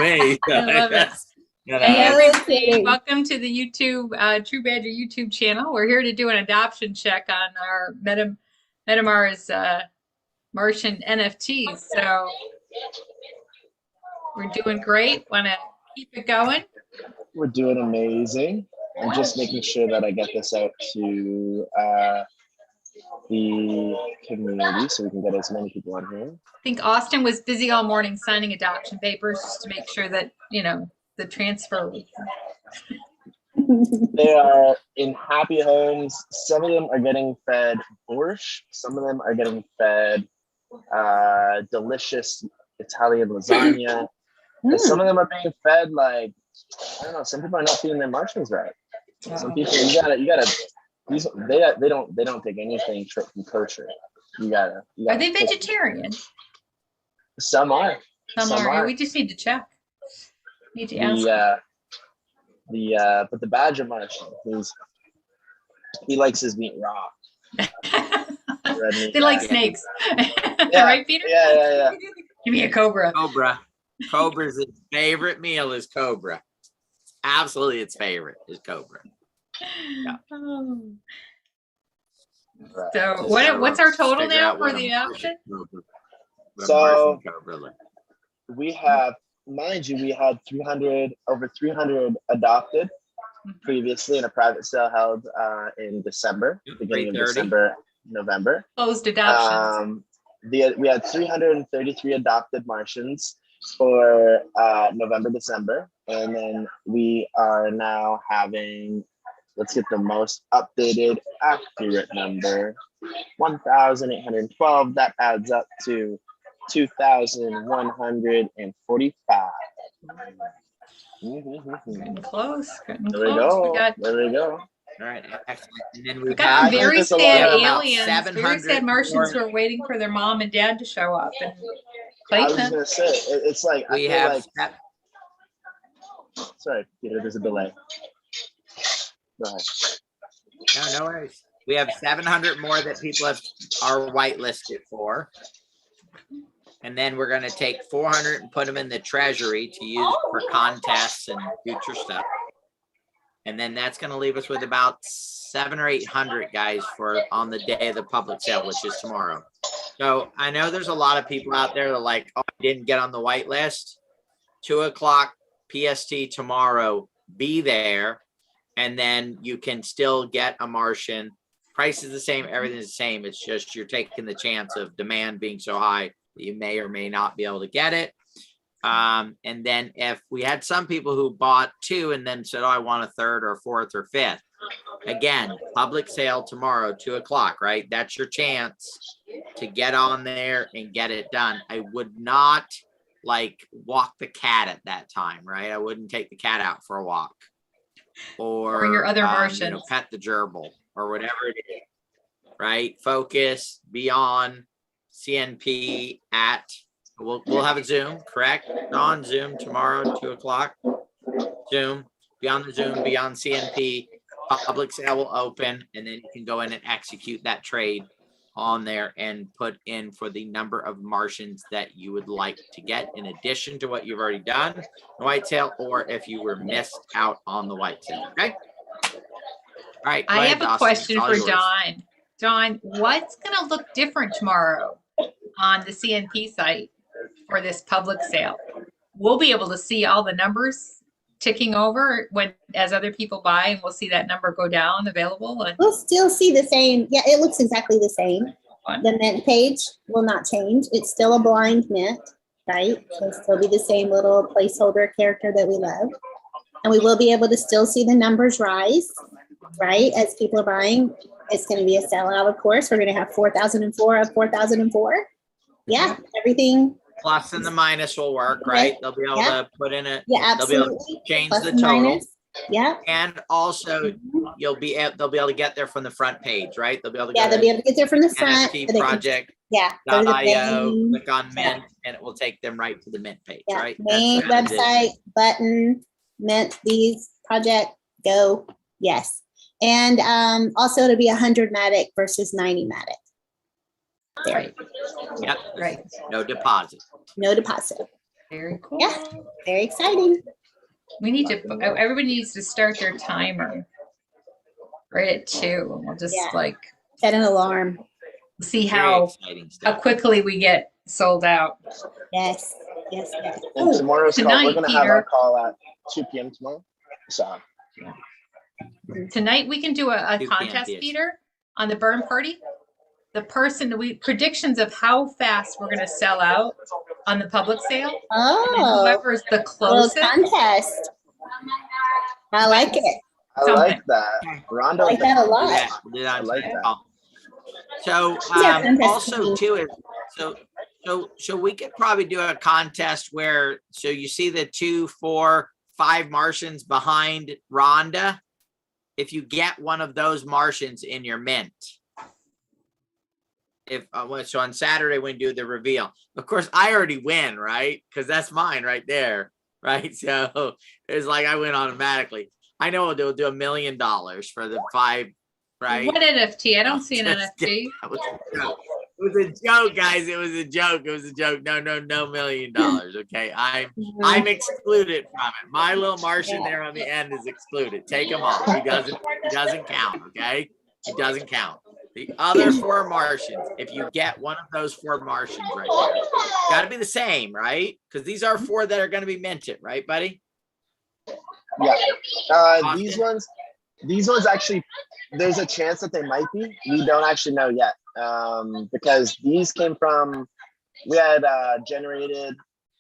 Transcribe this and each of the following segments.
me. I love it. You know, Hey everybody, kidding. welcome to the YouTube True Badger YouTube channel. We're here to do an adoption check on our Metamar's Martian NFTs. So we're doing great. Want to keep it going? We're doing amazing. I'm just making sure that I get this out to the community so we can get as many people on here. I think Austin was busy all morning signing adoption papers just to make sure that, you know, the transfer was. They are in happy homes. Some of them are getting fed borscht. Some of them are getting fed delicious Italian lasagna. And some of them are being fed like, I don't know, some people are not feeding their Martians right. Some people you gotta they don't take anything from kosher. You gotta Are they vegetarian? Some are. Some are. We just need to check. Need to ask. But the Badger Martian, he likes his meat raw. They like snakes. Yeah. Right, Peter? Yeah. Give me a cobra. Cobra's its favorite meal is cobra. Absolutely, its favorite is cobra. Yeah. Oh. Right. So what's our total now for the adoption? So we have, mind you, we had over 300 adopted previously in a private sale held in December, beginning of December, November. Closed adoptions. We had 333 adopted Martians for November, December, and then we are now having, let's get the most updated, accurate number, 1,812. That adds up to 2,145. Getting close. Getting There we close. go. There we go. All right, excellent. And then We got some very sad aliens, very 700 sad Martians who are waiting for their mom and dad to show up and I claim was them. gonna say it's like we have. Sorry, Peter. There's a delay. Go ahead. No worries. We have 700 more that people are whitelisted for. And then we're going to take 400 and put them in the treasury to use for contests and future stuff. And then that's going to leave us with about 700 or 800 guys for on the day of the public sale, which is tomorrow. So I know there's a lot of people out there that are like, oh, I didn't get on the white list. 2:00 PST tomorrow, be there. And then you can still get a Martian. Price is the same. Everything's the same. It's just you're taking the chance of demand being so high that you may or may not be able to get it. And then if we had some people who bought two and then said, oh, I want a third or fourth or fifth. Again, public sale tomorrow, 2:00, right? That's your chance to get on there and get it done. I would not like walk the cat at that time, right? I wouldn't take the cat out for a walk. Or your other Martians. Pet the gerbil or whatever it is, right? Focus, be on CNP at, we'll have a Zoom, correct? On Zoom tomorrow, 2:00. Zoom, be on the Zoom, be on CNP. Public sale will open, and then you can go in and execute that trade on there and put in for the number of Martians that you would like to get in addition to what you've already done, the whitetail, or if you were missed out on the whitetail. Okay. All right. I have a question for John. John, what's going to look different tomorrow on the CNP site for this public sale? We'll be able to see all the numbers ticking over as other people buy, and we'll see that number go down available. And we'll still see the same. Yeah, it looks exactly the same. The mint page will not change. It's still a blind mint, right? It'll still be the same little placeholder character that we love. And we will be able to still see the numbers rise, right? As people are buying. It's going to be a sellout, of course. We're going to have 4,004 of 4,004. Yeah, everything. Plus and the minus will work, right? They'll be able to put in it. Yeah, absolutely. They'll be able to change Plus the total. Minus. Yeah. And also, they'll be able to get there from the front page, right? They'll be able to. Yeah, they'll be able to get there from the front. NFT project. .io, click on mint, and it will take them right to the mint page, right? Main website, button, mint, these, project, go, yes. And also it'll be 100 Matic versus 90 Matic. There. Yep. Right. No deposit. No deposit. Very cool. Yeah. Very exciting. We need to, everybody needs to start their timer right at 2. And we'll just Yeah. like Set an alarm. see Very how exciting stuff. quickly we get sold out. Yes. Yes. Yes. And Oh, tomorrow's call, tonight, we're gonna have our Peter. call at 2 p.m. tomorrow. So Tonight we can do a 2 p.m. contest, yes. Peter, on the burn party. The person, predictions of how fast we're going to sell out on the public sale. And then Oh, whoever's the a little closest. contest. I like it. I like that. Rhonda, I like that a lot. Yeah, we'll do that I like that. call. So Yeah, contest also queen. too is so we could probably do a contest where you see the 2, 4, 5 Martians behind Rhonda. If you get one of those Martians in your mint. If so on Saturday when you do the reveal, of course I already win, right? Because that's mine right there, right? So it's like I win automatically. I know they'll do $1 million for the 5, right? What NFT? I don't see an NFT. It was a joke, guys. It was a joke. It was a joke. No $1 million. Okay, I'm excluded from it. My little Martian there on the end is excluded. Take him off. He doesn't count. Okay, it doesn't count. The other 4 Martians, if you get one of those 4 Martians right there, got to be the same, right? Because these are 4 that are going to be minted, right, buddy? Yeah. These ones actually, there's a chance that they might be. We don't actually know yet, because these came from. We had generated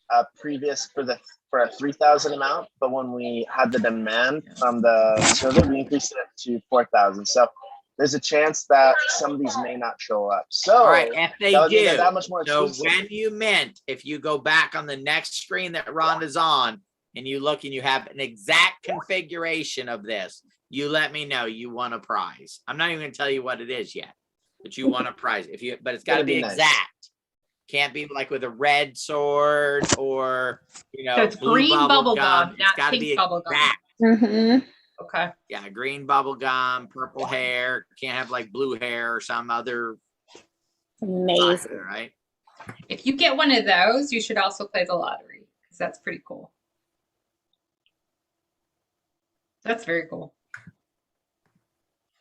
a previous for a 3,000 amount, but when we had the demand from the server, we increased it to 4,000. So there's a chance that some of these may not show up. So all right, if they do, that much more so exclusive. when you mint, if you go back on the next screen that Rhonda's on, and you look and you have an exact configuration of this, you let me know you won a prize. I'm not even going to tell you what it is yet, but you won a prize. But it's got to be nice. Exact. Can't be like with a red sword or So it's blue green bubble gum, It's not got to pink be bubble gum. exact. Mm-hmm. Okay. Yeah, green bubble gum, purple hair. Can't have like blue hair or some other. Amazing. Right. If you get one of those, you should also play the lottery because that's pretty cool. That's very cool.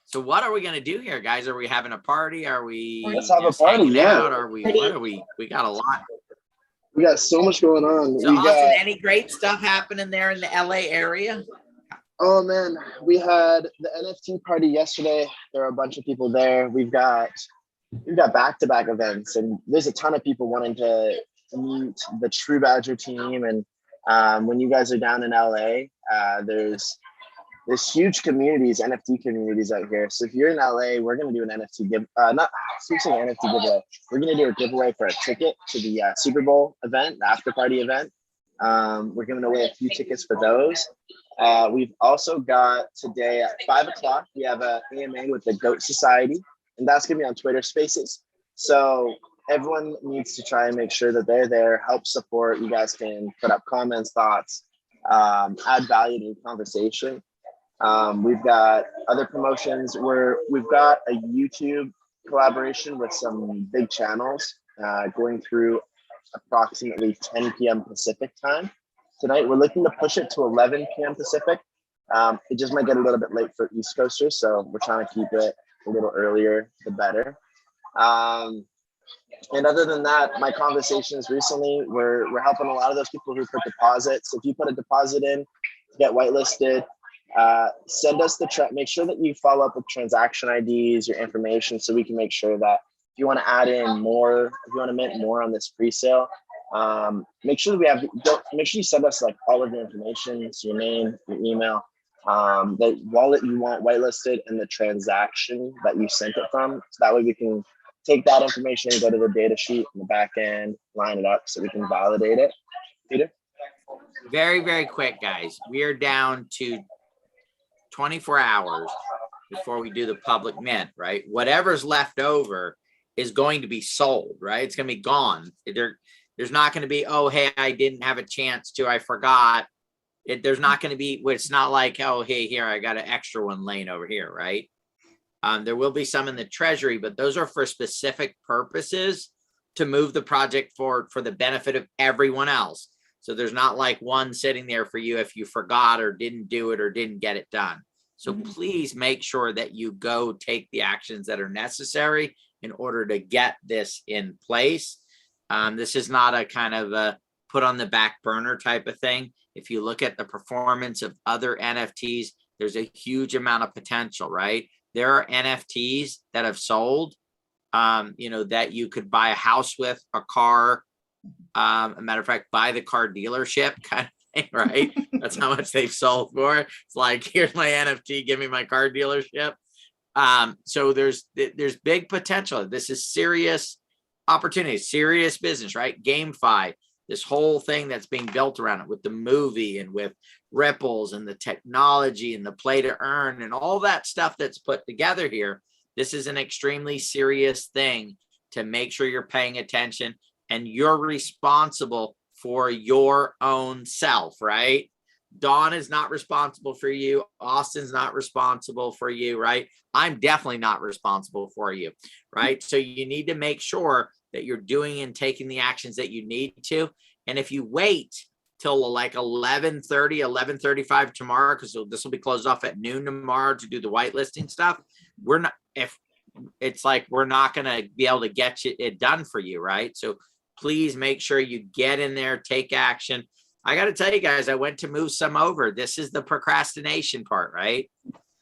So what are we going to do here, guys? Are we having a party? Are we Let's have a just party, hanging yeah. out? Are we? What are we? We got a lot. We got so much going on. So Austin, any great stuff happening there in the LA area? Oh man, we had the NFT party yesterday. There are a bunch of people there. We've got back-to-back events, and there's a ton of people wanting to meet the True Badger team. And when you guys are down in LA, there's huge communities, NFT communities out here. So if you're in LA, we're gonna do an NFT giveaway. We're gonna do a giveaway for a ticket to the Super Bowl event, the after party event. We're giving away a few tickets for those. We've also got today at 5 o'clock, we have a AMA with the Goat Society, and that's gonna be on Twitter Spaces. So everyone needs to try and make sure that they're there, help support. You guys can put up comments, thoughts, add value to the conversation. We've got other promotions where we've got a YouTube collaboration with some big channels going through approximately 10 p.m. Pacific time. Tonight, we're looking to push it to 11 p.m. Pacific. It just might get a little bit late for East Coasters, so we're trying to keep it a little earlier, the better. And other than that, my conversations recently, we're helping a lot of those people who put deposits. If you put a deposit in, get whitelisted, send us make sure that you follow up with transaction IDs, your information, so we can make sure that if you want to add in more, if you want to mint more on this pre-sale, make sure that make sure you send us like all of your information, so your name, your email, the wallet you want whitelisted, and the transaction that you sent it from. So that way we can take that information and go to the data sheet in the back end, line it up so we can validate it. Peter? Very, very quick, guys. We are down to 24 hours before we do the public mint, right? Whatever's left over is going to be sold, right? It's going to be gone. There's not going to be, oh, hey, I didn't have a chance to, I forgot. There's not going to be, it's not like, oh, hey, here, I got an extra one laying over here, right? There will be some in the treasury, but those are for specific purposes to move the project forward for the benefit of everyone else. So there's not like one sitting there for you if you forgot or didn't do it or didn't get it done. So please make sure that you go take the actions that are necessary in order to get this in place. This is not a kind of a put on the back burner type of thing. If you look at the performance of other NFTs, there's a huge amount of potential, right? There are NFTs that have sold, you know, that you could buy a house with, a car, a matter of fact, buy the car dealership kind of thing, right? That's how much they've sold for. It's like, here's my NFT, give me my car dealership. So there's big potential. This is serious opportunity, serious business, right? GameFi, this whole thing that's being built around it with the movie and with ripples and the technology and the play to earn and all that stuff that's put together here. This is an extremely serious thing to make sure you're paying attention and you're responsible for your own self, right? Dawn is not responsible for you. Austin's not responsible for you, right? I'm definitely not responsible for you, right? So you need to make sure that you're doing and taking the actions that you need to. And if you wait till like 11:30, 11:35 tomorrow, because this will be closed off at noon tomorrow to do the whitelisting stuff, we're not, if it's like, we're not going to be able to get it done for you, right? So please make sure you get in there, take action. I got to tell you guys, I went to move some over. This is the procrastination part, right?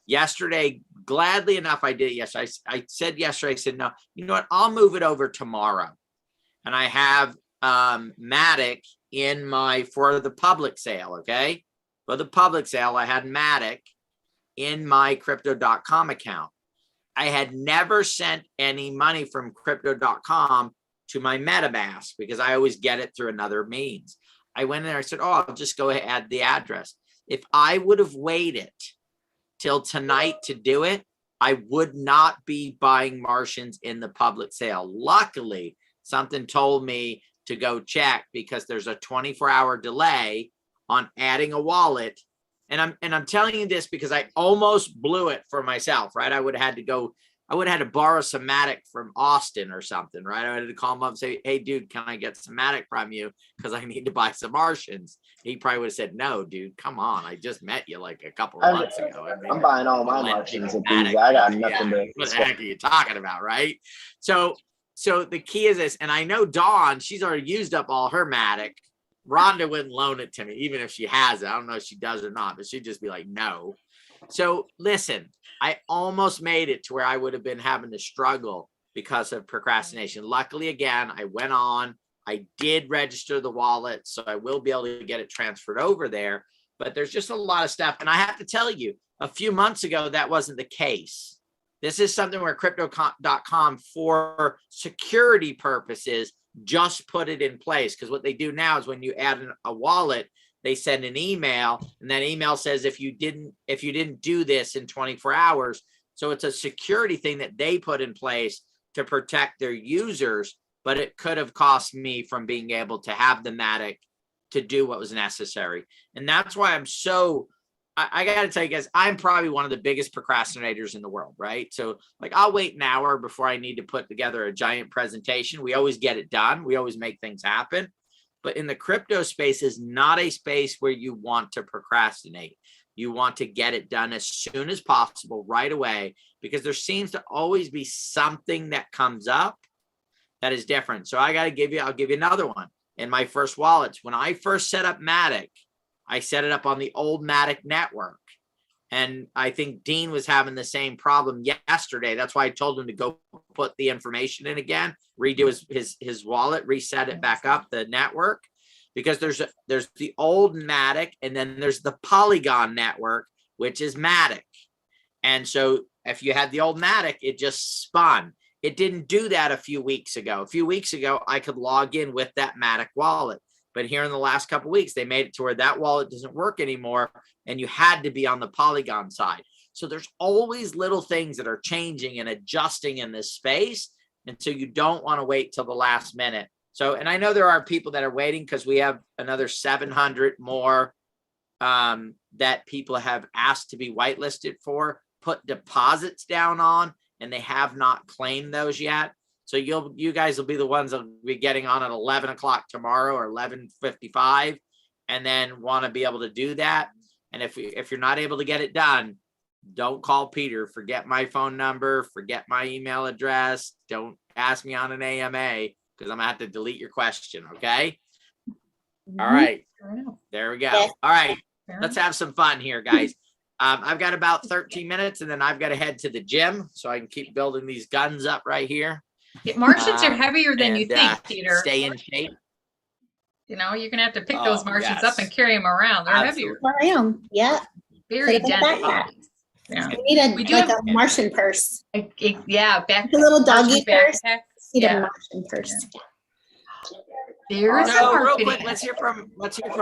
Yesterday, gladly enough, I did. Yes, I said yesterday, I said, no, you know what? I'll move it over tomorrow. And I have Matic in for the public sale, okay? For the public sale, I had Matic in my crypto.com account. I had never sent any money from crypto.com to my MetaMask because I always get it through another means. I went in there, I said, oh, I'll just go ahead and add the address. If I would have waited till tonight to do it, I would not be buying Martians in the public sale. Luckily, something told me to go check because there's a 24-hour delay on adding a wallet. And I'm telling you this because I almost blew it for myself, right? I would have had to borrow some Matic from Austin or something, right? I had to call him up and say, hey, dude, can I get some Matic from you? Because I need to buy some Martians. He probably would have said, no, dude, come on. I just met you like a couple of months ago. I'm buying all my Martians at these. I got nothing to. What the heck are you talking about, right? So the key is this, and I know Dawn, she's already used up all her Matic. Rhonda wouldn't loan it to me, even if she has it. I don't know if she does or not, but she'd just be like, no. So listen, I almost made it to where I would have been having to struggle because of procrastination. Luckily, again, I went on, I did register the wallet, so I will be able to get it transferred over there, but there's just a lot of stuff. And I have to tell you, a few months ago, that wasn't the case. This is something where crypto.com for security purposes just put it in place, because what they do now is when you add a wallet, they send an email, and that email says if you didn't do this in 24 hours. So it's a security thing that they put in place to protect their users, but it could have cost me from being able to have the Matic to do what was necessary. And that's why I got to tell you guys, I'm probably one of the biggest procrastinators in the world, right? So like, I'll wait an hour before I need to put together a giant presentation. We always get it done. We always make things happen. But in the crypto space is not a space where you want to procrastinate. You want to get it done as soon as possible, right away, because there seems to always be something that comes up that is different. So I'll give you another one. In my first wallets, when I first set up Matic, I set it up on the old Matic network. And I think Dean was having the same problem yesterday. That's why I told him to go put the information in again, redo his wallet, reset it back up, the network, because there's the old Matic, and then there's the Polygon network, which is Matic. And so if you had the old Matic, it just spun. It didn't do that a few weeks ago. A few weeks ago, I could log in with that Matic wallet. But here in the last couple of weeks, they made it to where that wallet doesn't work anymore, and you had to be on the Polygon side. So there's always little things that are changing and adjusting in this space. And so you don't want to wait till the last minute. So, and I know there are people that are waiting because we have another 700 more that people have asked to be whitelisted for, put deposits down on, and they have not claimed those yet. So you guys will be the ones that will be getting on at 11 o'clock tomorrow or 11:55 and then want to be able to do that. And if you're not able to get it done, don't call Peter. Forget my phone number, forget my email address. Don't ask me on an AMA because I'm gonna have to delete your question. Okay. All right. There we go. All right. Let's have some fun here, guys. I've got about 13 minutes and then I've got to head to the gym so I can keep building these guns up right here. Yeah, Martians are heavier than you think, Peter. Stay in shape. You know, you're gonna have to pick those Martians up and carry them around. They're heavier. Around, yeah. Very dense bodies. Yeah. We need a Martian purse. Yeah, a little doggy purse. Need Yeah. a Martian purse. Yeah. There's So real quick, let's hear from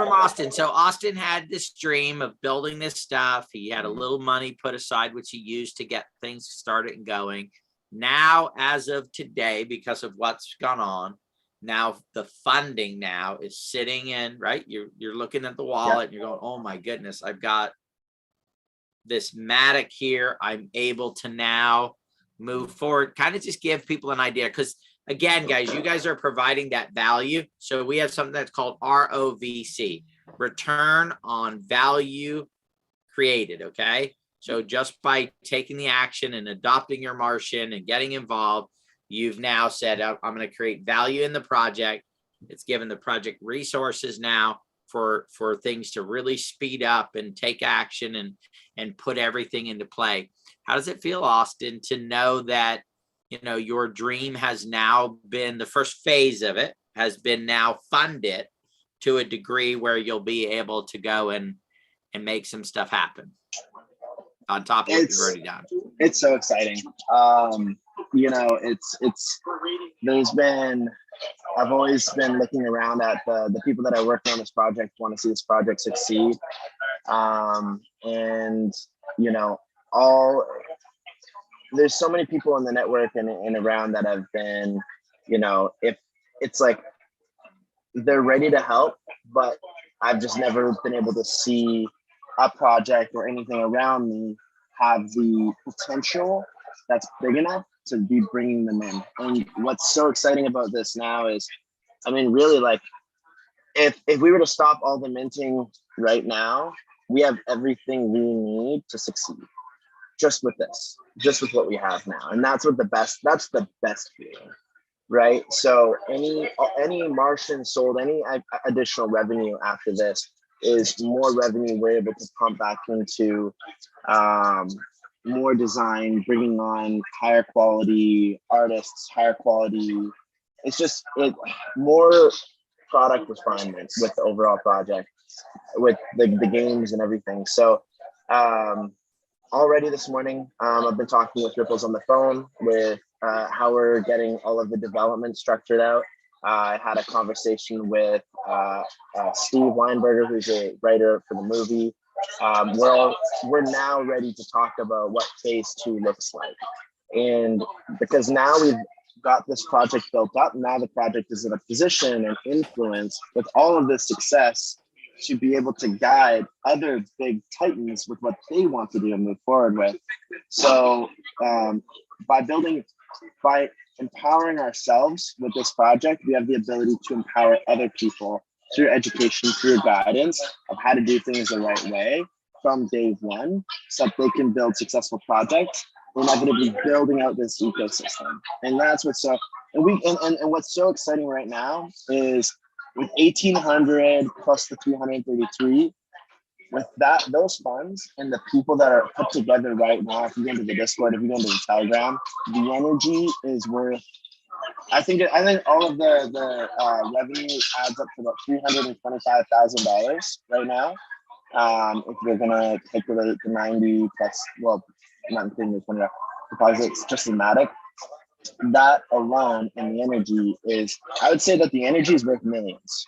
Austin. So Austin had this dream of building this stuff. He had a little money put aside, which he used to get things started and going. Now, as of today, because of what's gone on, now the funding now is sitting in, right? You're looking at the wallet and you're going, oh my goodness, I've got this MMAC here. I'm able to now move forward. Kind of just give people an idea, because again, guys, you guys are providing that value. So we have something that's called ROVC, return on value created. Okay. So just by taking the action and adopting your Martian and getting involved, you've now said, I'm going to create value in the project. It's given the project resources now for things to really speed up and take action and put everything into play. How does it feel, Austin, to know that, you know, your dream has now been, the first phase of it has been now funded to a degree where you'll be able to go and make some stuff happen on top of what you've already done? It's so exciting. You know, I've always been looking around at the people that are working on this project, want to see this project succeed. And, you know, there's so many people in the network and around that have been, you know, if it's like they're ready to help, but I've just never been able to see a project or anything around me have the potential that's big enough to be bringing them in. And what's so exciting about this now is, I mean, really, like, if we were to stop all the minting right now, we have everything we need to succeed. Just with what we have now. And that's the best feeling, right? So any Martian sold, any additional revenue after this is more revenue we're able to pump back into more design, bringing on higher quality artists, higher quality. It's just more product refinement with the overall project, with the games and everything. So already this morning, I've been talking with Ripples on the phone with how we're getting all of the development structured out. I had a conversation with Steve Weinberger, who's a writer for the movie. We're now ready to talk about what phase 2 looks like. And because now we've got this project built up, now the project is in a position and influence with all of this success to be able to guide other big titans with what they want to do and move forward with. So by empowering ourselves with this project, we have the ability to empower other people through education, through guidance of how to do things the right way from day one, so that they can build successful projects, inevitably building out this ecosystem. And that's what's so, and what's so exciting right now is with 1,800 plus the 333, with those funds and the people that are put together right now, if you go into the Discord, if you go into the Telegram, the energy is worth, I think all of the revenue adds up to about $325,000 right now. If you're gonna calculate the 90 plus, well, not including the 20 deposits, just thematic. That alone and the energy is, I would say that the energy is worth millions.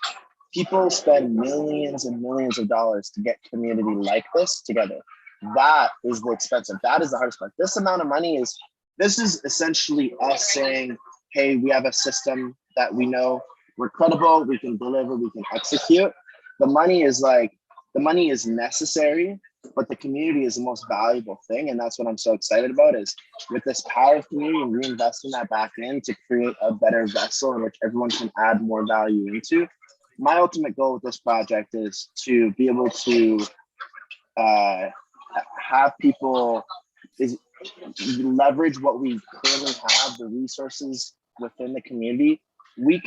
People spend millions and millions of dollars to get community like this together. That is the expensive. That is the hardest part. This amount of money this is essentially us saying, hey, we have a system that we know we're credible, we can deliver, we can execute. The money is necessary, but the community is the most valuable thing. And that's what I'm so excited about, is with this power of community and reinvesting that back in to create a better vessel in which everyone can add more value into. my ultimate goal with this project is to be able to have people leverage what we currently have, the resources within the community. We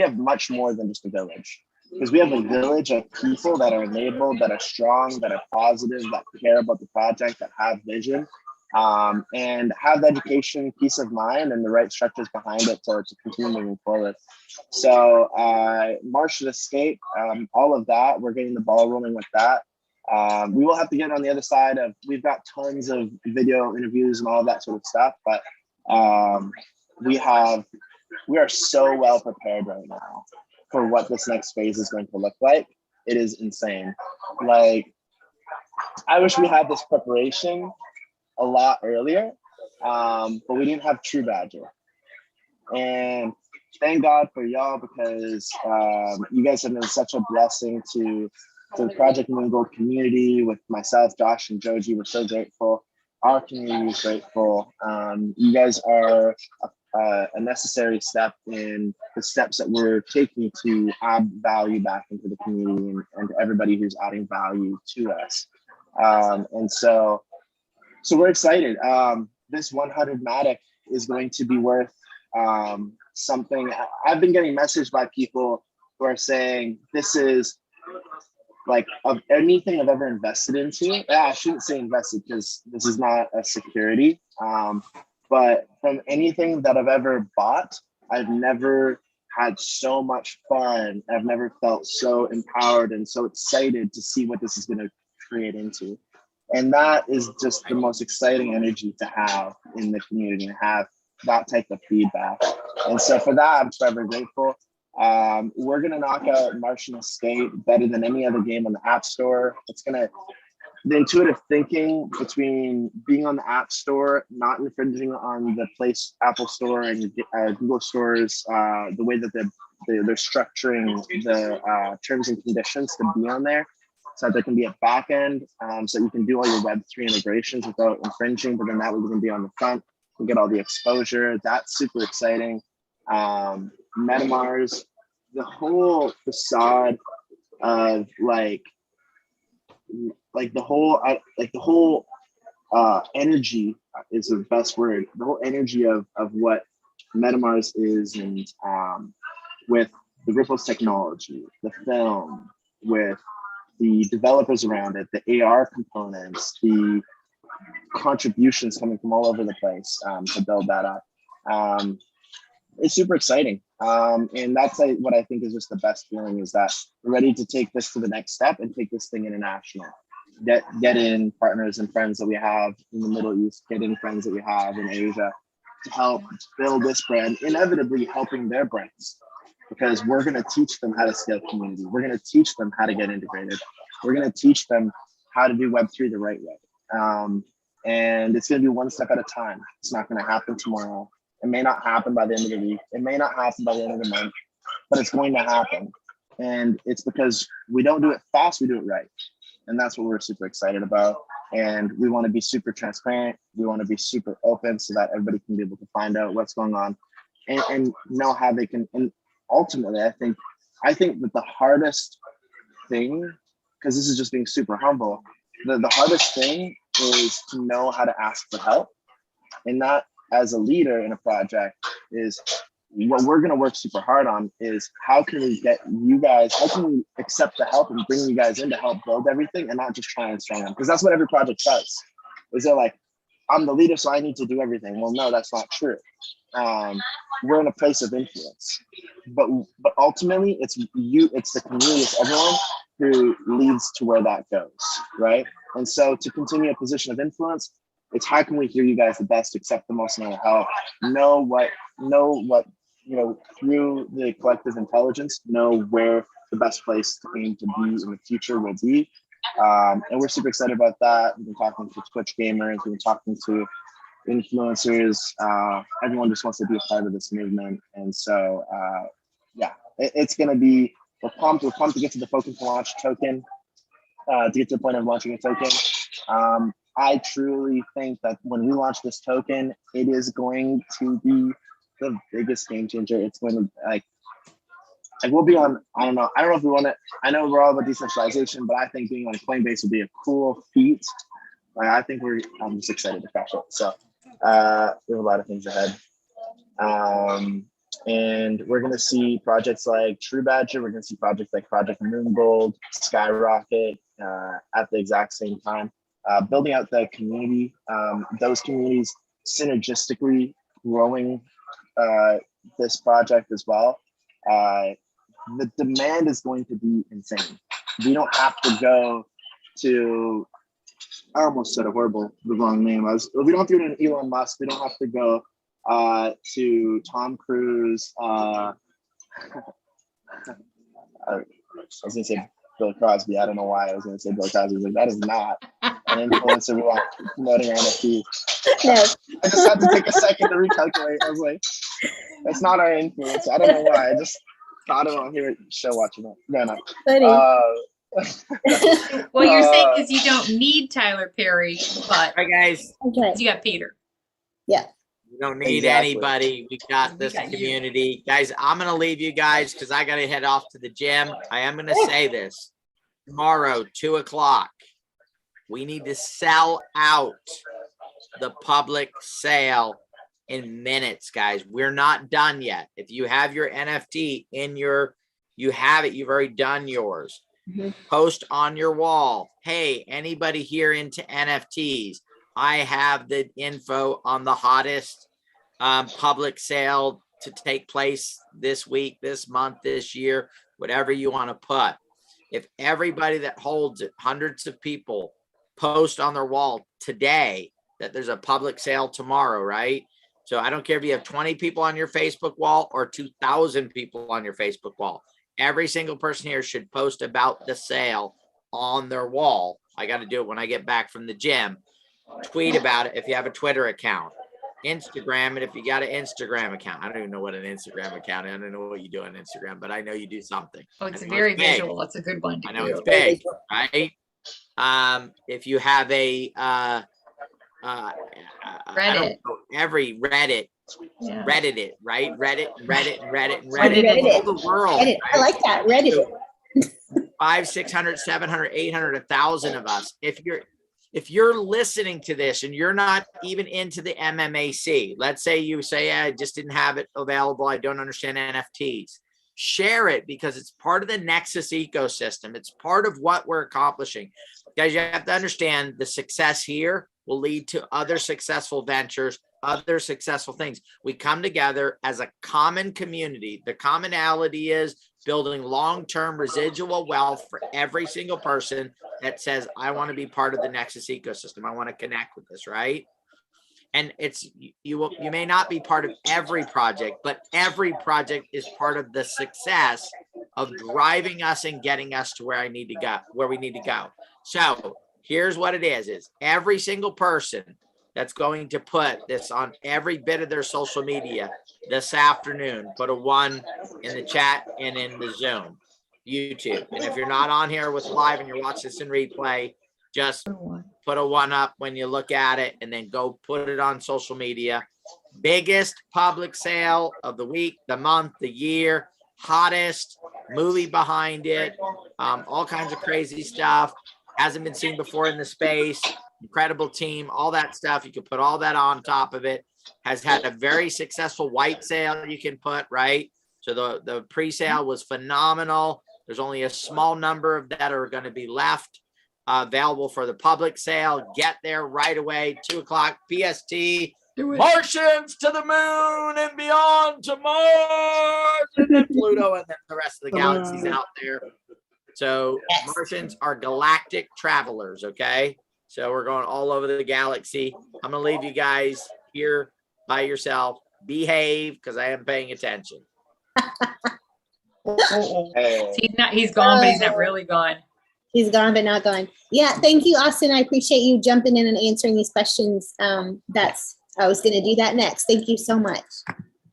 have much more than just a village, because we have a village of people that are enabled, that are strong, that are positive, that care about the project, that have vision, and have the education, peace of mind, and the right structures behind it to continue moving forward. So Martian Escape, all of that, we're getting the ball rolling with that. We will have to get on the other side of, we've got tons of video interviews and all of that sort of stuff, but we are so well prepared right now for what this next phase is going to look like. It is insane. Like, I wish we had this preparation a lot earlier, but we didn't have True Badger. And thank God for y'all, because you guys have been such a blessing to the Project Moon Gold community. With myself, Josh, and Joji, we're so grateful. Our community is grateful. You guys are a necessary step in the steps that we're taking to add value back into the community and to everybody who's adding value to us. And so we're excited. This 100 Matic is going to be worth something. I've been getting messaged by people who are saying, this is like, of anything I've ever invested into. I shouldn't say invested, because this is not a security. But from anything that I've ever bought, I've never had so much fun. I've never felt so empowered and so excited to see what this is going to create into. And that is just the most exciting energy to have in the community, and have that type of feedback. And so for that, I'm forever grateful. We're going to knock out Martian Escape better than any other game on the App Store. The intuitive thinking between being on the App Store, not infringing on the Apple Store and Google stores, the way that they're structuring the terms and conditions to be on there, so that there can be a back end, so you can do all your Web3 integrations without infringing, but then that way we can be on the front and get all the exposure. That's super exciting. MetaMars, the whole facade of the whole energy is the best word. The whole energy of what MetaMars is, and with the Ripples technology, the film, with the developers around it, the AR components, the contributions coming from all over the place to build that up. It's super exciting. And that's what I think is just the best feeling, is that we're ready to take this to the next step and take this thing international. Get in partners and friends that we have in the Middle East, get in friends that we have in Asia to help build this brand, inevitably helping their brands, because we're going to teach them how to scale community. We're going to teach them how to get integrated. We're going to teach them how to do Web3 the right way. And it's going to be one step at a time. It's not going to happen tomorrow. It may not happen by the end of the week. It may not happen by the end of the month, but it's going to happen. And it's because we don't do it fast, we do it right. And that's what we're super excited about. And we want to be super transparent. We want to be super open so that everybody can be able to find out what's going on and know how they can. And ultimately, I think that the hardest thing, because this is just being super humble, the hardest thing is to know how to ask for help. And that, as a leader in a project, is what we're going to work super hard on, is how can we accept the help and bring you guys in to help build everything, and not just try and strong them, because that's what every project does. Is they're like, I'm the leader, so I need to do everything. Well, no, that's not true. We're in a place of influence, but ultimately it's the community, it's everyone who leads to where that goes, right? And so to continue a position of influence, it's how can we hear you guys the best, accept the most amount of help, know what, through the collective intelligence, know where the best place to aim to be in the future will be. And we're super excited about that. We've been talking to Twitch gamers, we've been talking to influencers. Everyone just wants to be a part of this movement. And so, it's going to be, we're pumped to get to the focus to launch token, to get to the point of launching a token. I truly think that when we launch this token, it is going to be the biggest game changer. It's going to, like we'll be on, I don't know if we want to, I know we're all about decentralization, but I think being on Coinbase would be a cool feat. Like, I'm just excited to crash it. So we have a lot of things ahead. And we're going to see projects like True Badger. We're going to see projects like Project Moongold, Skyrocket at the exact same time. Building out the community, those communities synergistically growing this project as well. The demand is going to be insane. We don't have to go to, I almost said the wrong name. We don't have to go to Elon Musk. We don't have to go to Tom Cruise. I was gonna say Bill Cosby. I don't know why I was gonna say Bill Cosby. Like, that is not an influencer we want promoting NFTs. No. I just had to take a second to recalculate. I was like, that's not our influence. I don't know why. I just thought of it on here show watching it. No. What you're saying is you don't need Tyler Perry, but All right, guys. Okay. you got Peter. Yeah. We don't need Exactly. anybody. We got this community. Guys, I'm going to leave you guys because I got to head off to the gym. I am going to say this. Tomorrow, 2:00, we need to sell out the public sale in minutes, guys. We're not done yet. If you have your NFT you have it. You've already done yours. Mhm. Post on your wall. Hey, anybody here into NFTs? I have the info on the hottest public sale to take place this week, this month, this year, whatever you want to put. If everybody that holds it, hundreds of people, post on their wall today that there's a public sale tomorrow, right? So I don't care if you have 20 people on your Facebook wall or 2,000 people on your Facebook wall. Every single person here should post about the sale on their wall. I got to do it when I get back from the gym. Tweet about it if you have a Twitter account. Instagram it if you got an Instagram account. I don't even know what an Instagram account is. I don't know what you do on Instagram, but I know you do something. Oh, it's very visual. That's a good one to I know it's do. big, right? If you have a Reddit. Every Reddit, Yeah. Reddit it, right? Reddit, Reddit all the world. Reddit. I like that. Reddit. 500, 600, 700, 800, 1,000 of us. If you're listening to this and you're not even into the MMAC, let's say you say, I just didn't have it available. I don't understand NFTs. Share it because it's part of the Nexus ecosystem. It's part of what we're accomplishing. Guys, you have to understand the success here will lead to other successful ventures, other successful things. We come together as a common community. The commonality is building long-term residual wealth for every single person that says, I want to be part of the Nexus ecosystem. I want to connect with this, right? And you may not be part of every project, but every project is part of the success of driving us and getting us to where we need to go. So here's what it is every single person that's going to put this on every bit of their social media this afternoon, put a 1 in the chat and in the Zoom, YouTube. And if you're not on here with live and you're watching this in replay, just put a 1 up when you look at it and then go put it on social media. Biggest public sale of the week, the month, the year, hottest movie behind it, all kinds of crazy stuff. Hasn't been seen before in the space. Incredible team, all that stuff. You can put all that on top of it. Has had a very successful white sale you can put, right? So the pre-sale was phenomenal. There's only a small number of that are going to be left available for the public sale. Get there right away, 2:00 PST. Martians to the moon and beyond to Mars and then Pluto and then the rest of the galaxies out there. So Martians are galactic travelers, okay? So we're going all over the galaxy. I'm going to leave you guys here by yourself. Behave because I am paying attention. He's gone, but he's not really gone. He's gone, but not gone. Yeah, thank you, Austin. I appreciate you jumping in and answering these questions. I was going to do that next. Thank you so much.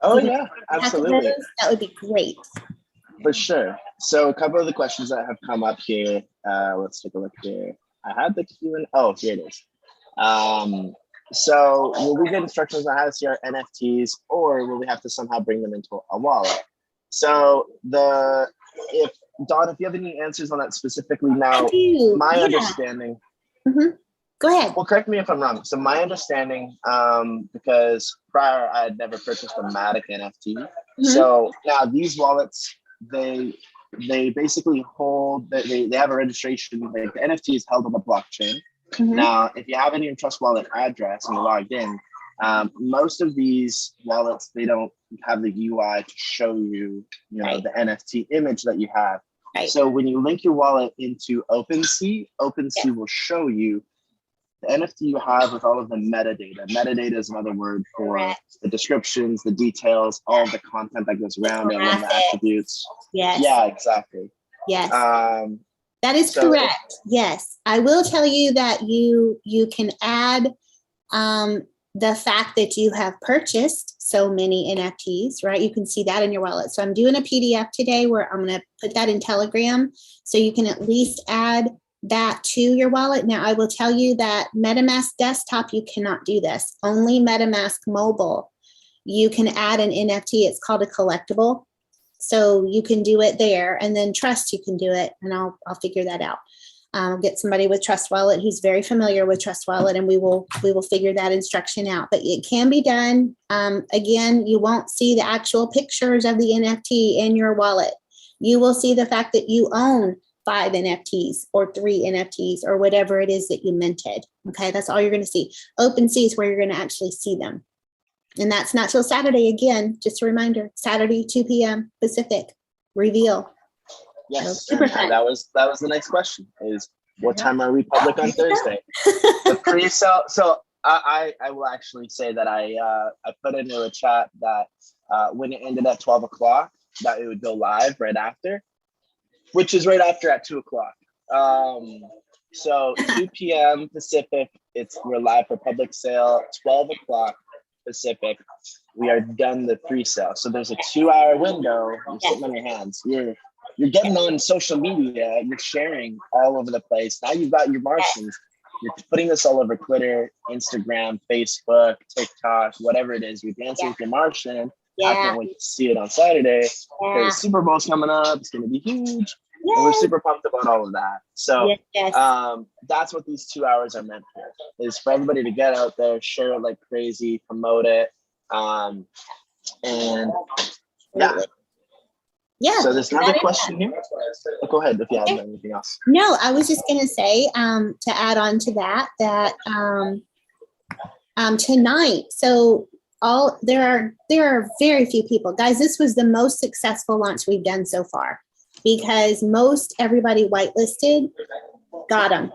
Oh, yeah, absolutely. That would be great. For sure. So a couple of the questions that have come up here. Let's take a look here. I had the Q&A. Oh, here it is. So will we get instructions on how to see our NFTs, or will we have to somehow bring them into a wallet? So if Dawn, if you have any answers on that specifically now, my understanding. Go ahead. Well, correct me if I'm wrong. So my understanding, because prior I had never purchased a MMAC NFT. So now these wallets, they basically hold, they have a registration, like the NFT is held on the blockchain. Now, if you have any Trust Wallet address and you're logged in, most of these wallets, they don't have the UI to show you, the NFT image that you have. So when you link your wallet into OpenSea, OpenSea will show you the NFT you have with all of the metadata. Metadata is another word for the descriptions, the details, all of the content that goes around it, the attributes. Yes. Yeah, exactly. Yes. That is correct. Yes. I will tell you that you can add the fact that you have purchased so many NFTs, right? You can see that in your wallet. So I'm doing a PDF today where I'm going to put that in Telegram so you can at least add that to your wallet. Now, I will tell you that MetaMask desktop, you cannot do this. Only MetaMask mobile, you can add an NFT. It's called a collectible. So you can do it there, and then Trust, you can do it, and I'll figure that out. I'll get somebody with Trust Wallet who's very familiar with Trust Wallet, and we will figure that instruction out. But it can be done. Again, you won't see the actual pictures of the NFT in your wallet. You will see the fact that you own 5 NFTs or 3 NFTs or whatever it is that you minted. Okay, that's all you're going to see. OpenSea is where you're going to actually see them. And that's not till Saturday. Again, just a reminder, Saturday, 2 p.m. Pacific, reveal. Yes, super fun. That was the next question, is what time are we public on Thursday? The pre-sale. So I will actually say that I put into a chat that when it ended at 12 o'clock, that it would go live right after, which is right after at 2 o'clock. So 2 p.m. Pacific, we're live for public sale. 12 o'clock Pacific, we are done the pre-sale. So there's a 2-hour window. You're sitting on your hands. You're getting on social media. You're sharing all over the place. Now you've got your Martians. You're putting this all over Twitter, Instagram, Facebook, TikTok, whatever it is. You're dancing with your Martian. I can't wait to see it on Saturday. Because Super Bowl's coming up. It's going to be huge. And we're super pumped about all of that. So that's what these 2 hours are meant for, is for everybody to get out there, share it like crazy, promote it. And yeah. So there's another question here. Go ahead if you have anything else. No, I was just going to say, to add on to that tonight, so there are very few people. Guys, this was the most successful launch we've done so far, because most everybody whitelisted got them.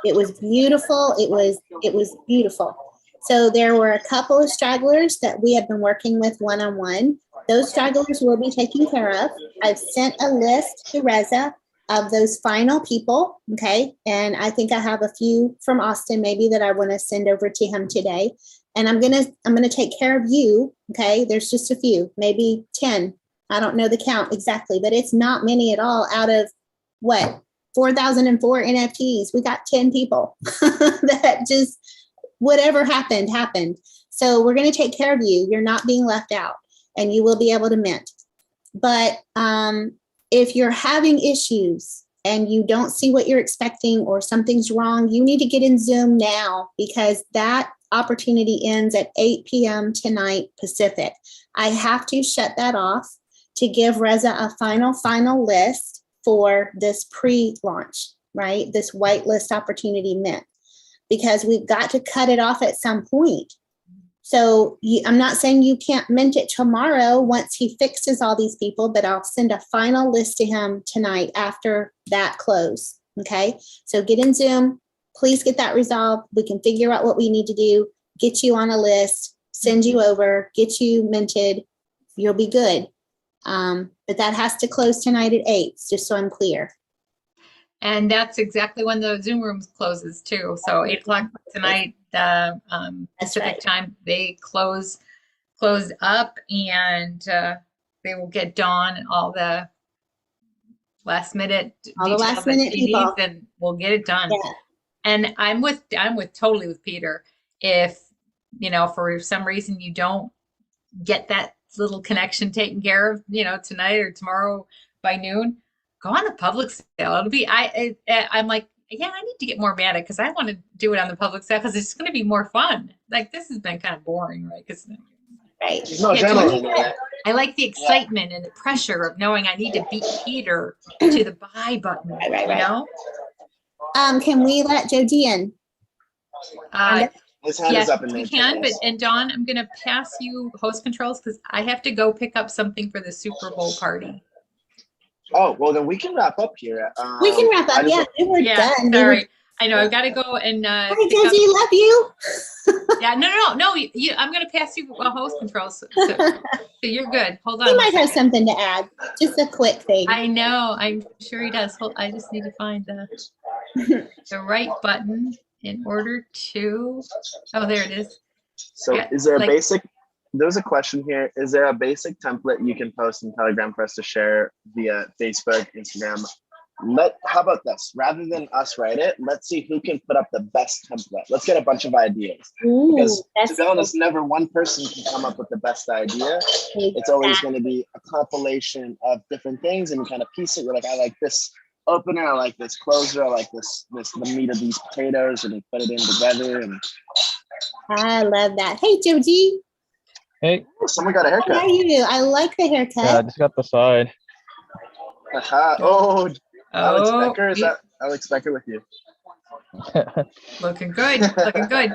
It was beautiful. It was beautiful. So there were a couple of stragglers that we have been working with one-on-one. Those stragglers will be taken care of. I've sent a list to Reza of those final people, okay? And I think I have a few from Austin maybe that I want to send over to him today. And I'm gonna take care of you, okay? There's just a few, maybe 10. I don't know the count exactly, but it's not many at all out of what? 4,004 NFTs. We got 10 people that just, whatever happened. So we're going to take care of you. You're not being left out, and you will be able to mint. But if you're having issues and you don't see what you're expecting or something's wrong, you need to get in Zoom now, because that opportunity ends at 8 p.m. tonight Pacific. I have to shut that off to give Reza a final list for this pre-launch, right? This whitelist opportunity mint, because we've got to cut it off at some point. So I'm not saying you can't mint it tomorrow once he fixes all these people, but I'll send a final list to him tonight after that close, okay? So get in Zoom, please get that resolved. We can figure out what we need to do, get you on a list, send you over, get you minted, you'll be good. But that has to close tonight at 8, just so I'm clear. And that's exactly when the Zoom rooms closes too. So 8 o'clock tonight, Pacific time, they close up, and they will get Dawn and all the last minute people, and we'll get it done. Yeah. And I'm totally with Peter. If, for some reason you don't get that little connection taken care of, tonight or tomorrow by noon, go on the public sale. It'll be, I'm like, yeah, I need to get more Matic because I want to do it on the public sale because it's going to be more fun. Like this has been kind of boring, right? Right. No, Yeah, generally, I like the excitement and the pressure of knowing I need to beat Peter to the buy button, Can we let Joji in? his hand Yes, is up in we there. can, and Dawn, I'm going to pass you host controls because I have to go pick up something for the Super Bowl party. Oh, well, then we can wrap up here. We can wrap up. Yeah, we're done. Sorry. I know. I've got to go and Hi, Joji, love you. Yeah, no. I'm going to pass you host controls. So you're good. Hold on. He might have something to add. Just a quick thing. I know. I'm sure he does. I just need to find the right button in order to. Oh, there it is. So is there a basic, there's a question here. Is there a basic template you can post in Telegram for us to share via Facebook, Instagram? How about this? Rather than us write it, let's see who can put up the best template. Let's get a bunch of ideas. Ooh, because to be honest, never one person can come up with the best idea. Exactly. It's always going to be a compilation of different things, and you kind of piece it. We're like, I like this opener, I like this closer, I like the meat of these potatoes, and you put it in together. And I love that. Hey, Joji. Hey. Oh, someone got a haircut. How are you? I like the haircut. Yeah, I just got the side. Oh, Alex Becker, is that Alex Becker with you? Looking good. Looking good.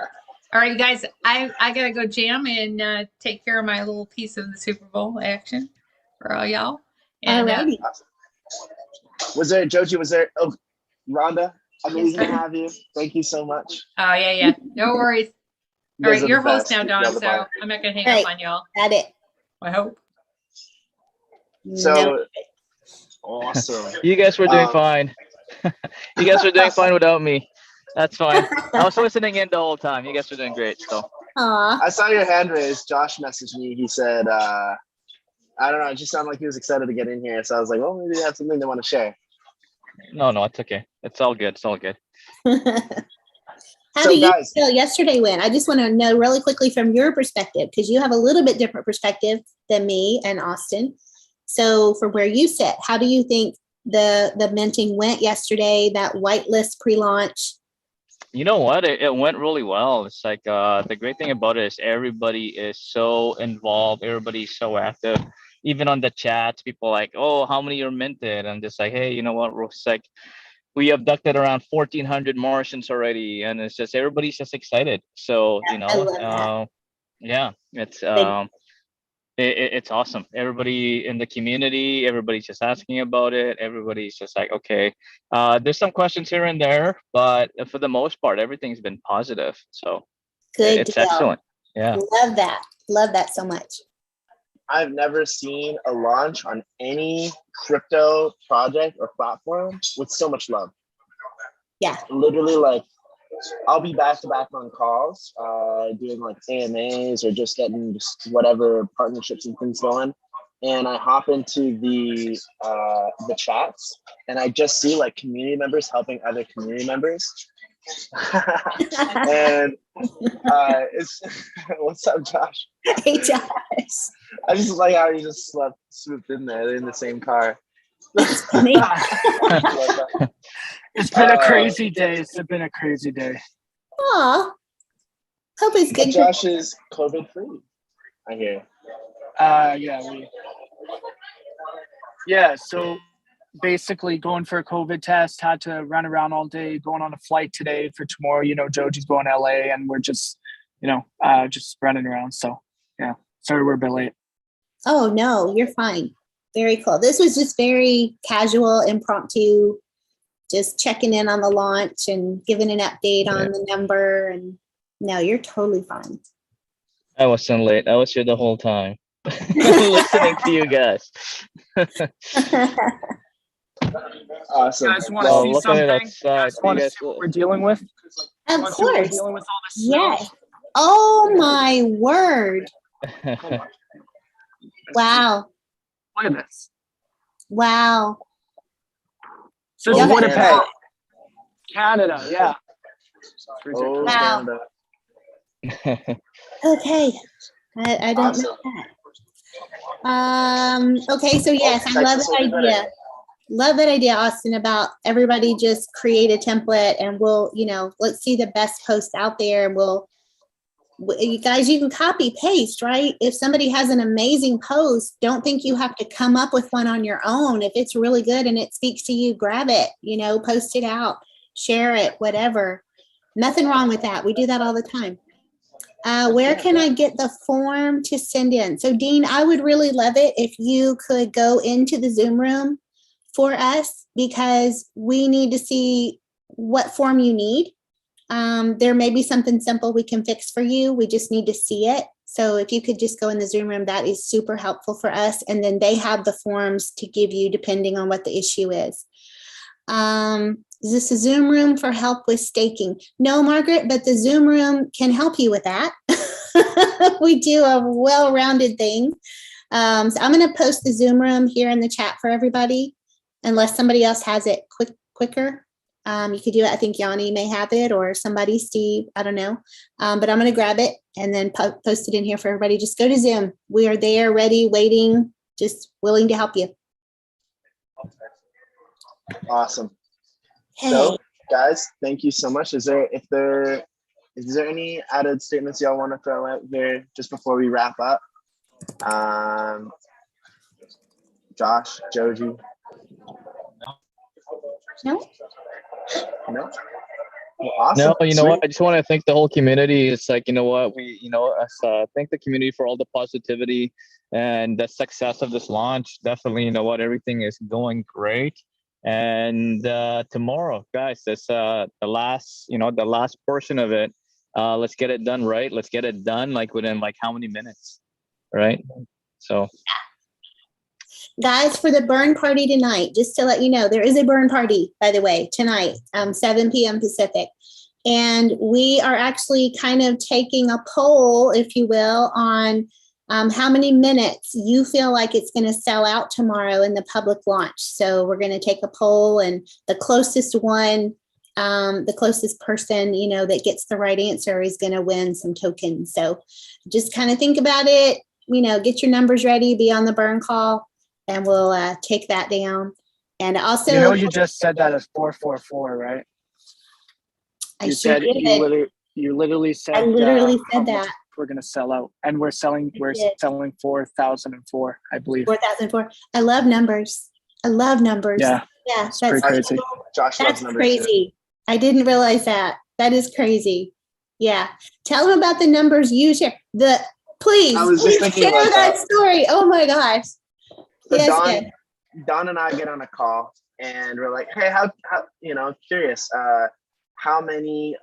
All right, you guys, I gotta go jam and take care of my little piece of the Super Bowl action for all y'all. And, Alrighty. Was there, Joji, Rhonda, amazing to have you. Thank you so much. Oh, yeah. No worries. All right, you're host now, Dawn, so I'm not gonna hang up on y'all. Got it. I hope. So awesome. You guys were doing fine. You guys were doing fine without me. That's fine. I was listening in the whole time. You guys were doing great. So. Aw. I saw your hand raised. Josh messaged me. He said, I don't know. It just sounded like he was excited to get in here. So I was like, well, maybe they have something they want to share. No, it's okay. It's all good. It's all good. How do you feel yesterday went? I just want to know really quickly from your perspective, because you have a little bit different perspective than me and Austin. So from where you sit, how do you think the minting went yesterday, that whitelist pre-launch? You know what? It went really well. It's like the great thing about it is everybody is so involved. Everybody's so active. Even on the chats, people like, oh, how many are minted? I'm just like, hey, you know what? It's like we abducted around 1,400 Martians already, and it's just everybody's just excited. So yeah, it's awesome. Everybody in the community, everybody's just asking about it. Everybody's just like, okay, there's some questions here and there, but for the most part, everything's been positive. So it's excellent. Yeah. Love that so much. I've never seen a launch on any crypto project or platform with so much love. Yeah. Literally, like, I'll be back to back on calls, doing like AMAs or just getting just whatever partnerships and things going. And I hop into the chats, and I just see like community members helping other community members. And it's what's up, Josh? Hey, Josh. I just like how you just swooped in there. They're in the same car. That's funny. It's been a crazy day. It's been a crazy day. Aw. Hope it's good. Josh is COVID free, I hear. So basically going for a COVID test, had to run around all day, going on a flight today for tomorrow. You know, Joji's going to LA, and we're just, just running around. So yeah, sorry we're a bit late. Oh no, you're fine. Very cool. This was just very casual, impromptu, just checking in on the launch and giving an update on the number. And no, you're totally fine. I wasn't late. I was here the whole time. Listening to you guys. Awesome. You guys want to see something? Want to see what we're dealing with? Of course. We're dealing with all this Yes. Oh my word. Wow. Look at this. Wow. So this is Winnipeg, Canada. Yeah. Oh, wow. Canada. Okay. I don't know that. Okay, so yes, I love Texas that will be better. idea. Love that idea, Austin, about everybody just create a template and we'll, let's see the best post out there and you guys, you can copy paste, right? If somebody has an amazing post, don't think you have to come up with one on your own. If it's really good and it speaks to you, grab it, post it out, share it, whatever. Nothing wrong with that. We do that all the time. Where can I get the form to send in? So Dean, I would really love it if you could go into the Zoom room for us, because we need to see what form you need. There may be something simple we can fix for you. We just need to see it. So if you could just go in the Zoom room, that is super helpful for us. And then they have the forms to give you depending on what the issue is. Is this a Zoom room for help with staking? No, Margaret, but the Zoom room can help you with that. We do a well-rounded thing. So I'm going to post the Zoom room here in the chat for everybody, unless somebody else has it quicker. You could do it. I think Yanni may have it, or somebody, Steve, I don't know. But I'm going to grab it and then post it in here for everybody. Just go to Zoom. We are there, ready, waiting, just willing to help you. Awesome. Hey. So, guys, thank you so much. Is there any added statements y'all want to throw out there just before we wrap up? Josh, Joji? No? No? Well, awesome. No, you know what? Sweet. I just want to thank the whole community. It's like, thank the community for all the positivity and the success of this launch. Definitely, everything is going great. And tomorrow, guys, that's the last portion of it. Let's get it done right. Let's get it done within how many minutes, right? So. Guys, for the burn party tonight, just to let you know, there is a burn party, by the way, tonight, 7 p.m. Pacific. And we are actually kind of taking a poll, if you will, on how many minutes you feel like it's going to sell out tomorrow in the public launch. So we're going to take a poll, and the closest one, the closest person, that gets the right answer is going to win some tokens. So just kind of think about it, get your numbers ready, be on the burn call, and we'll take that down. And also, you just said that as 444, right? I sure did. You literally said. I literally how said much that we're going to sell out, and we're selling 4,004, I believe. 4,004. I love numbers. Yeah, that's pretty crazy. Josh loves that's numbers crazy. Too. I didn't realize that. That is crazy. Yeah, tell them about the numbers you share. Please share that story. Oh my gosh. So yes, Don and I get on a call, and we're like, hey, how curious, how many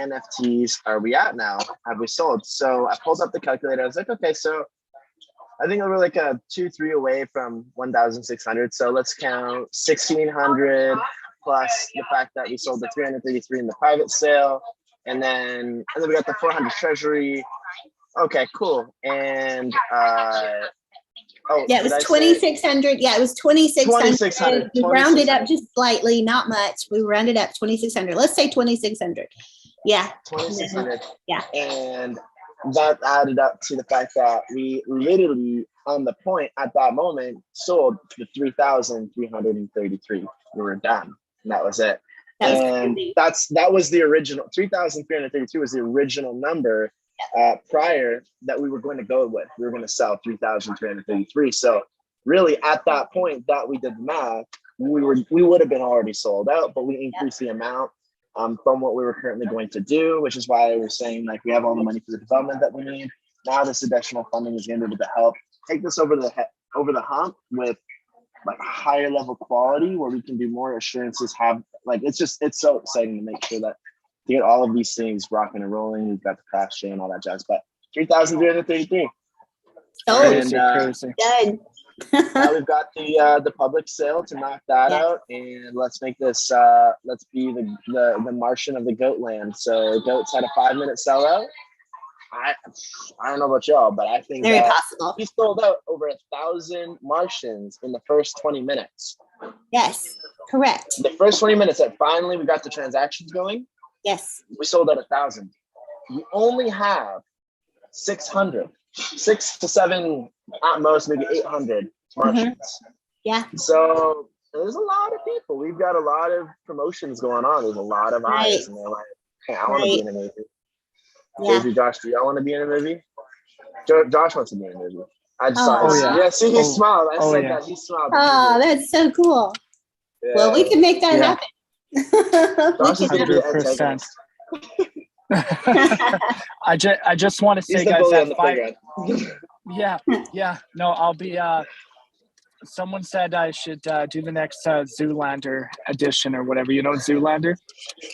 NFTs are we at now? Have we sold? So I pulled up the calculator. I was like, okay, so I think we're like 2-3 away from 1,600. So let's count 1,600 plus the fact that we sold the 333 in the private sale, and then we got the 400 treasury. Okay, cool. And it was 2,600. Yeah, it was 2,600. We rounded up just slightly, not much. We rounded up 2,600. Let's say 2,600. Yeah. 2,600. Yeah. And that added up to the fact that we literally, on the point at that moment, sold the 3,333. We were done. And that was it. That was the original 3,332 was the original number. Prior that we were going to go with. We were going to sell 3,333. So really at that point that we did the math, we would have been already sold out, but we increased the amount from what we were currently going to do, which is why I was saying we have all the money for the development that we need. Now this additional funding is going to be able to help take this over the hump with higher level quality, where we can do more assurances. It's so exciting to make sure that to get all of these things rocking and rolling. We've got the crash chain and all that jazz, but 3,333. And good. Now we've got the public sale to knock that out, and let's make this let's be the Martian of the goat land. So goats had a 5-minute sellout. I don't know about y'all, but I think very possible. We sold out over 1,000 Martians in the first 20 minutes. Yes, correct. The first 20 minutes that finally we got the transactions going. Yes. We sold out 1,000. We only have 600 6 to 7 at most, maybe 800 Martians. Yeah. So there's a lot of people. We've got a lot of promotions going on. There's a lot of Right. eyes, and they're like, "Hey, I want to be in a movie." Yeah. Daisy, Josh, do y'all want to be in a movie? Josh wants to be in a movie. I just saw Oh, his, yeah. yeah. See, he smiled. I Oh, said yeah. that. He smiled. Oh, that's so cool. Yeah. Well, we can make that Yeah. happen. We Josh is can gonna be the 100%. antagonist. I just want to He's say, the guys, bully on that the 5. playground. Yeah. No, I'll be. Someone said I should do the next Zoolander edition or whatever. You know Zoolander?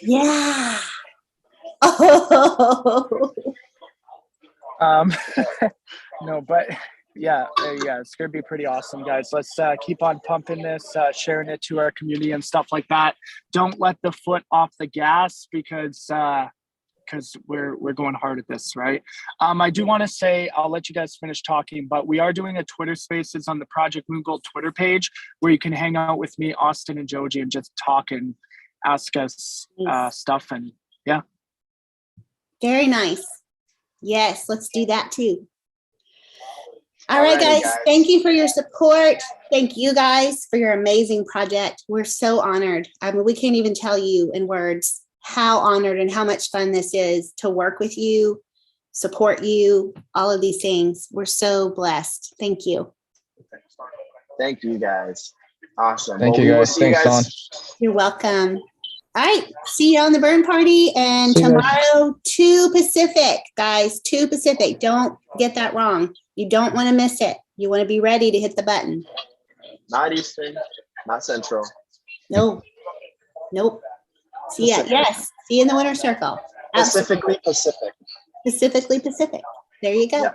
Yeah. Oh. No, but yeah, it's gonna be pretty awesome, guys. Let's keep on pumping this, sharing it to our community and stuff like that. Don't let the foot off the gas because we're going hard at this, right? I do want to say, I'll let you guys finish talking, but we are doing a Twitter Spaces on the Project Moon Gold Twitter page where you can hang out with me, Austin, and Joji, and just talk and ask us stuff. And yeah. Very nice. Yes, let's do that too. All right, guys. Thank you for your support. Thank you guys for your amazing project. We're so honored. I mean, we can't even tell you in words how honored and how much fun this is to work with you, support you, all of these things. We're so blessed. Thank you. Thank you, guys. Awesome. Thank Well, you we will guys. see you Thanks, guys. Don. You're welcome. All right. See you on the burn party. And See you guys. tomorrow, 2 Pacific, guys, 2 Pacific. Don't get that wrong. You don't want to miss it. You want to be ready to hit the button. Not Eastern, not Central. No. Nope. See ya. Yes. See you in the winter circle. Specifically Pacific. Specifically Pacific. There you go. Yeah.